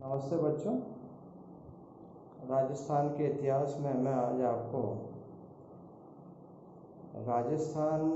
नमस्ते बच्चों। राजस्थान के इतिहास में मैं आज आपको राजस्थान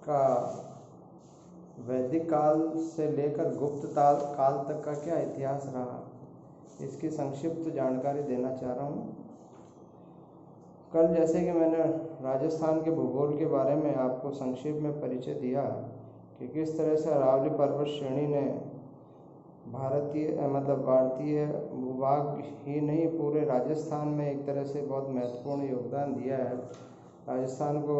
का वैदिक काल से लेकर गुप्त काल तक का क्या इतिहास रहा, इसकी संक्षिप्त जानकारी देना चाह रहा हूँ। कल जैसे कि मैंने राजस्थान के भूगोल के बारे में आपको संक्षेप में परिचय दिया कि किस तरह से अरावली पर्वत श्रेणी ने भारतीय भूभाग ही नहीं पूरे राजस्थान में एक तरह से बहुत महत्वपूर्ण योगदान दिया है। राजस्थान को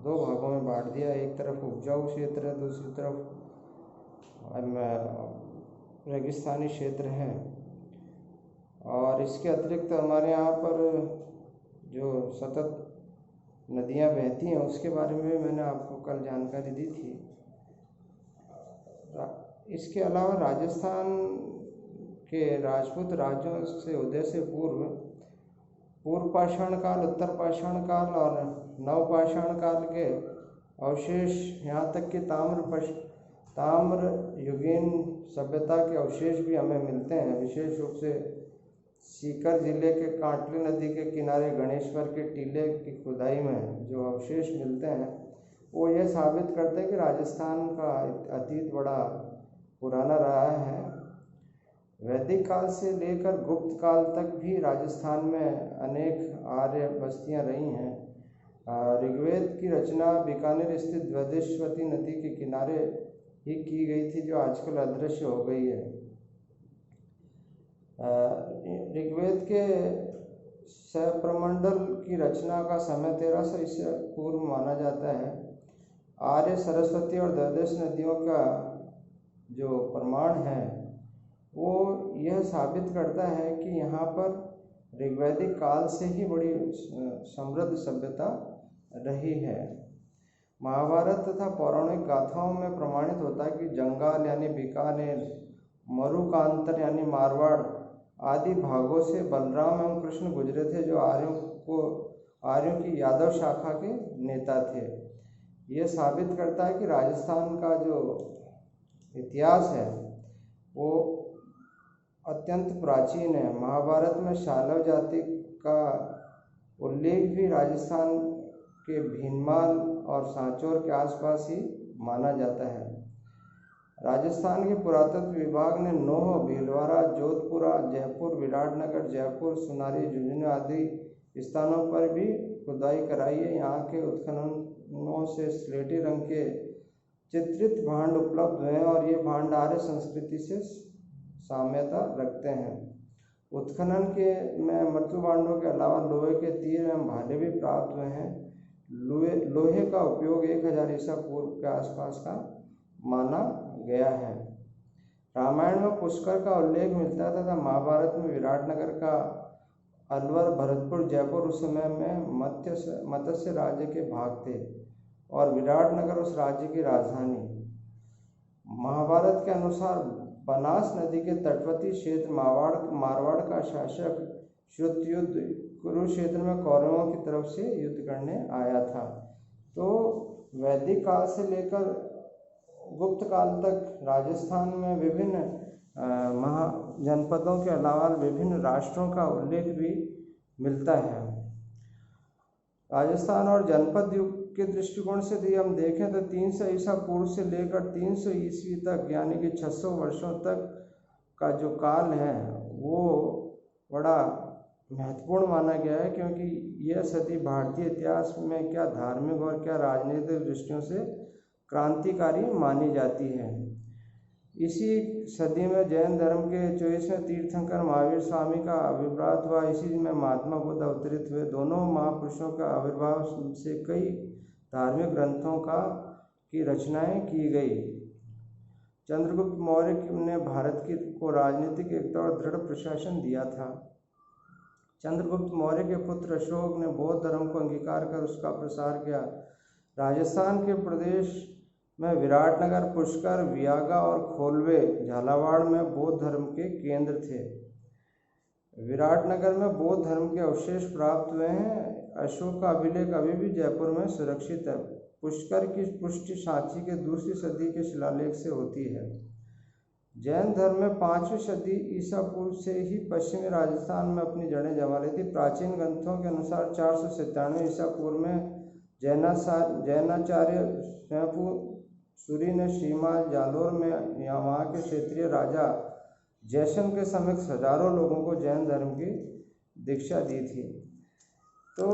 दो भागों में बांट दिया, एक तरफ उपजाऊ क्षेत्र है, दूसरी तरफ रेगिस्तानी क्षेत्र है। और इसके अतिरिक्त हमारे यहाँ पर जो सतत नदियाँ बहती हैं उसके बारे में भी मैंने आपको कल जानकारी दी थी। इसके अलावा राजस्थान के राजपूत राज्यों से उदय से पूर्व पाषाण काल, उत्तर पाषाण काल और नवपाषाण काल के अवशेष, यहाँ तक कि ताम्र युगीन सभ्यता के अवशेष भी हमें मिलते हैं। विशेष रूप से सीकर जिले के कांटली नदी के किनारे गणेश्वर के टीले की खुदाई में जो अवशेष मिलते हैं वो यह साबित करते हैं कि राजस्थान का अतीत बड़ा पुराना रहा है। वैदिक काल से लेकर गुप्त काल तक भी राजस्थान में अनेक आर्य बस्तियां रही हैं। ऋग्वेद की रचना बीकानेर स्थित द्वदेश्वती नदी के किनारे ही की गई थी, जो आजकल अदृश्य हो गई है। ऋग्वेद के सप्रमंडल की रचना का समय 1300 ईसा पूर्व माना जाता है। आर्य, सरस्वती और द्वादश नदियों का जो प्रमाण है वो यह साबित करता है कि यहाँ पर ऋग्वैदिक काल से ही बड़ी समृद्ध सभ्यता रही है। महाभारत तथा पौराणिक गाथाओं में प्रमाणित होता है कि जंगाल यानी बीकानेर, मरुकांतर यानी मारवाड़ आदि भागों से बलराम एवं कृष्ण गुजरे थे, जो आर्यों की यादव शाखा के नेता थे। यह साबित करता है कि राजस्थान का जो इतिहास है वो अत्यंत प्राचीन है। महाभारत में शालव जाति का उल्लेख भी राजस्थान के भीनमाल और सांचौर के आसपास ही माना जाता है। राजस्थान के पुरातत्व विभाग ने नोह, भीलवाड़ा, जोधपुरा, जयपुर, विराटनगर, जयपुर, सुनारी, झुंझुनू आदि स्थानों पर भी खुदाई कराई है। यहाँ के उत्खननों से स्लेटी रंग के चित्रित भांड उपलब्ध हैं और ये भांड आर्य संस्कृति से साम्यता रखते हैं। उत्खनन में मृत्यु भांडों के अलावा लोहे के तीर एवं भाले भी प्राप्त हुए हैं। लोहे का उपयोग 1000 ईसा पूर्व के आसपास का माना गया है। रामायण में पुष्कर का उल्लेख मिलता है तथा महाभारत में विराटनगर का अलवर, भरतपुर, जयपुर उस समय में मत्स्य राज्य के भाग थे और विराटनगर उस राज्य की राजधानी। महाभारत के अनुसार बनास नदी के तटवर्ती क्षेत्र मारवाड़ का शासक श्रुतयुद्ध कुरुक्षेत्र में कौरवों की तरफ से युद्ध करने आया था। तो वैदिक काल से लेकर गुप्त काल तक राजस्थान में विभिन्न जनपदों के अलावा विभिन्न राष्ट्रों का उल्लेख भी मिलता है। राजस्थान और जनपद युग के दृष्टिकोण से यदि हम देखें तो 300 ईसा पूर्व से लेकर 300 ईस्वी तक यानी कि 600 वर्षों तक का जो काल है वो बड़ा महत्वपूर्ण माना गया है, क्योंकि यह सदी भारतीय इतिहास में क्या धार्मिक और क्या राजनीतिक दृष्टियों से क्रांतिकारी मानी जाती है। इसी सदी में जैन धर्म के 24वें तीर्थंकर महावीर स्वामी का आविर्भाव हुआ। इसी में महात्मा बुद्ध अवतरित हुए। दोनों महापुरुषों का आविर्भाव से कई धार्मिक ग्रंथों की रचनाएं की गई। चंद्रगुप्त मौर्य ने भारत को राजनीतिक एकता और दृढ़ प्रशासन दिया था। चंद्रगुप्त मौर्य के पुत्र अशोक ने बौद्ध धर्म को अंगीकार कर उसका प्रसार किया। राजस्थान के प्रदेश में विराटनगर, पुष्कर, वियागा और खोलवे, झालावाड़ में बौद्ध धर्म के केंद्र थे। विराटनगर में बौद्ध धर्म के अवशेष प्राप्त हुए हैं। अशोक का अभिलेख अभी भी जयपुर में सुरक्षित है। पुष्कर की पुष्टि सांची के 2री सदी के शिलालेख से होती है। जैन धर्म में 5वीं सदी ईसा पूर्व से ही पश्चिमी राजस्थान में अपनी जड़ें जमा ली थी। प्राचीन ग्रंथों के अनुसार 497 ईसा पूर्व में जैनाचार्य स्वयंपुरी ने श्रीमाल जालोर में या वहाँ के क्षेत्रीय राजा जैसन के समक्ष हजारों लोगों को जैन धर्म की दीक्षा दी थी। तो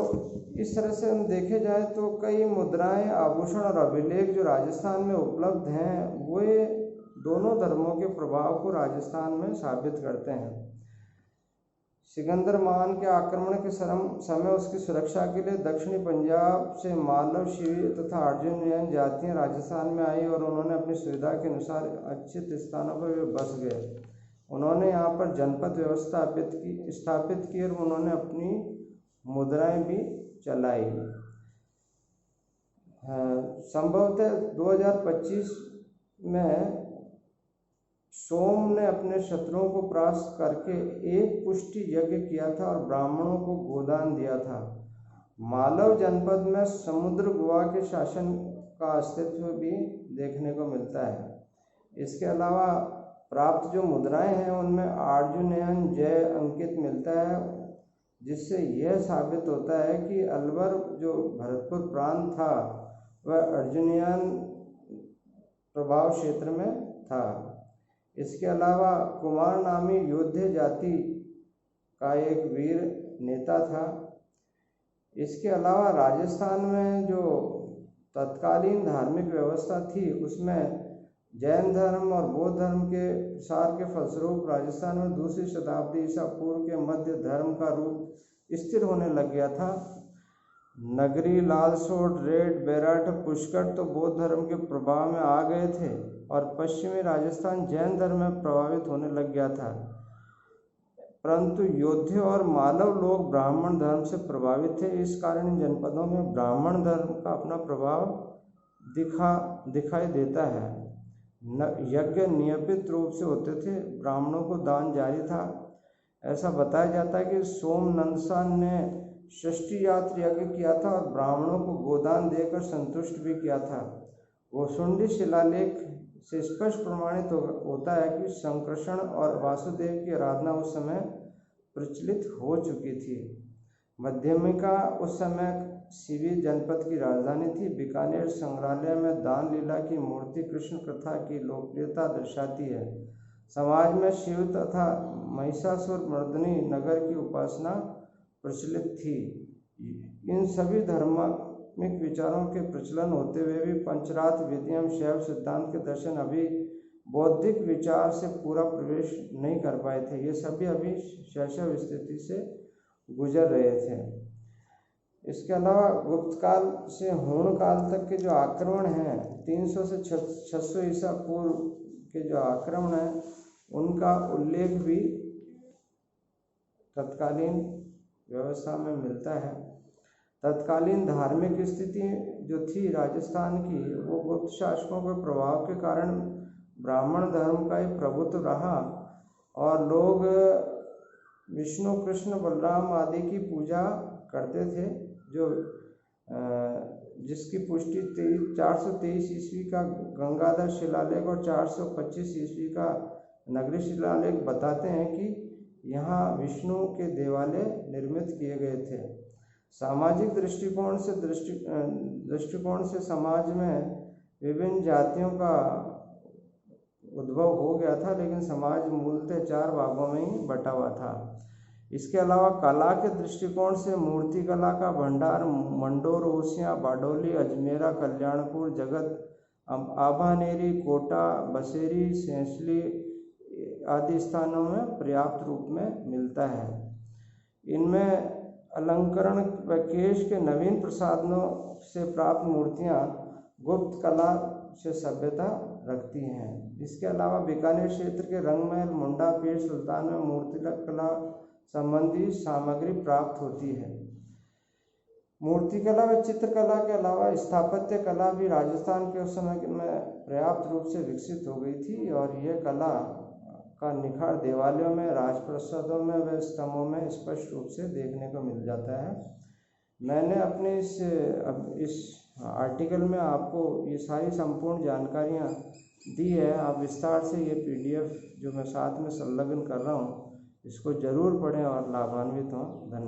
इस तरह से हम देखे जाए तो कई मुद्राएं, आभूषण और अभिलेख जो राजस्थान में उपलब्ध हैं वे दोनों धर्मों के प्रभाव को राजस्थान में साबित करते हैं। सिकंदर महान के आक्रमण के समय उसकी सुरक्षा के लिए दक्षिणी पंजाब से मालव, शिवी तथा अर्जुनियन जातियां राजस्थान में आई और उन्होंने अपनी सुविधा के अनुसार अच्छे स्थानों पर वे बस गए। उन्होंने यहाँ पर जनपद व्यवस्था स्थापित की और उन्होंने अपनी मुद्राएं भी चलाई। संभवतः 2025 में सोम ने अपने शत्रुओं को परास्त करके एक पुष्टि यज्ञ किया था और ब्राह्मणों को गोदान दिया था। मालव जनपद में समुद्र गुहा के शासन का अस्तित्व भी देखने को मिलता है। इसके अलावा प्राप्त जो मुद्राएं हैं उनमें अर्जुनयन जय अंकित मिलता है, जिससे यह साबित होता है कि अलवर जो भरतपुर प्रांत था वह अर्जुनयन प्रभाव क्षेत्र में था। इसके अलावा कुमार नामी योद्धा जाति का एक वीर नेता था। इसके अलावा राजस्थान में जो तत्कालीन धार्मिक व्यवस्था थी उसमें जैन धर्म और बौद्ध धर्म के प्रसार के फलस्वरूप राजस्थान में 2री शताब्दी ईसा पूर्व के मध्य धर्म का रूप स्थिर होने लग गया था। नगरी, लालसोट, रेड, बेरठ, पुष्कर तो बौद्ध धर्म के प्रभाव में आ गए थे और पश्चिमी राजस्थान जैन धर्म में प्रभावित होने लग गया था, परंतु योद्धे और मालव लोग ब्राह्मण धर्म से प्रभावित थे। इस कारण इन जनपदों में ब्राह्मण धर्म का अपना प्रभाव दिखाई देता है। यज्ञ नियमित रूप से होते थे, ब्राह्मणों को दान जारी था। ऐसा बताया जाता है कि सोमनंदसन ने षष्ठी यात्री यज्ञ किया था और ब्राह्मणों को गोदान देकर संतुष्ट भी किया था। गोसुंडी शिलालेख से स्पष्ट प्रमाणित होता है कि संकर्षण और वासुदेव की आराधना उस समय प्रचलित हो चुकी थी। मध्यमिका उस समय शिवी जनपद की राजधानी थी। बीकानेर संग्रहालय में दान लीला की मूर्ति कृष्ण कथा की लोकप्रियता दर्शाती है। समाज में शिव तथा महिषासुर मर्दिनी नगर की उपासना प्रचलित थी। इन सभी धार्मिक विचारों के प्रचलन होते हुए भी पंचरात्र विधियम शैव सिद्धांत के दर्शन अभी बौद्धिक विचार से पूरा प्रवेश नहीं कर पाए थे। ये सभी अभी शैशव स्थिति से गुजर रहे थे। इसके अलावा गुप्त काल से हूण काल तक के जो आक्रमण हैं, 300 से 600 ईसा पूर्व के जो आक्रमण हैं उनका उल्लेख भी तत्कालीन व्यवस्था में मिलता है। तत्कालीन धार्मिक स्थिति जो थी राजस्थान की, वो गुप्त शासकों के प्रभाव के कारण ब्राह्मण धर्म का ही प्रभुत्व रहा और लोग विष्णु, कृष्ण, बलराम आदि की पूजा करते थे, जो जिसकी पुष्टि 423 ईस्वी का गंगाधर शिलालेख और 425 ईस्वी का नगरी शिलालेख बताते हैं कि यहाँ विष्णु के देवालय निर्मित किए गए थे। सामाजिक दृष्टिकोण से समाज में विभिन्न जातियों का उद्भव हो गया था, लेकिन समाज मूलतः 4 भागों में ही बटा हुआ था। इसके अलावा कला के दृष्टिकोण से मूर्ति कला का भंडार मंडोर, ओसियाँ, बाडोली, अजमेरा, कल्याणपुर, जगत, आभानेरी, कोटा, बसेरी, सेंसली आदि स्थानों में पर्याप्त रूप में मिलता है। इनमें अलंकरण व केश के नवीन प्रसाधनों से प्राप्त मूर्तियां गुप्त कला से सभ्यता रखती हैं। इसके अलावा बीकानेर क्षेत्र के रंगमहल, मुंडा, पीर सुल्तान में मूर्तिकला कला संबंधी सामग्री प्राप्त होती है। मूर्तिकला व चित्रकला के अलावा स्थापत्य कला भी राजस्थान के उस समय में पर्याप्त रूप से विकसित हो गई थी और यह कला का निखार देवालयों में, राजप्रसादों में व स्तंभों में स्पष्ट रूप से देखने को मिल जाता है। मैंने अपने इस आर्टिकल में आपको ये सारी संपूर्ण जानकारियाँ दी है। आप विस्तार से ये PDF जो मैं साथ में संलग्न कर रहा हूँ इसको ज़रूर पढ़ें और लाभान्वित हों। धन्यवाद।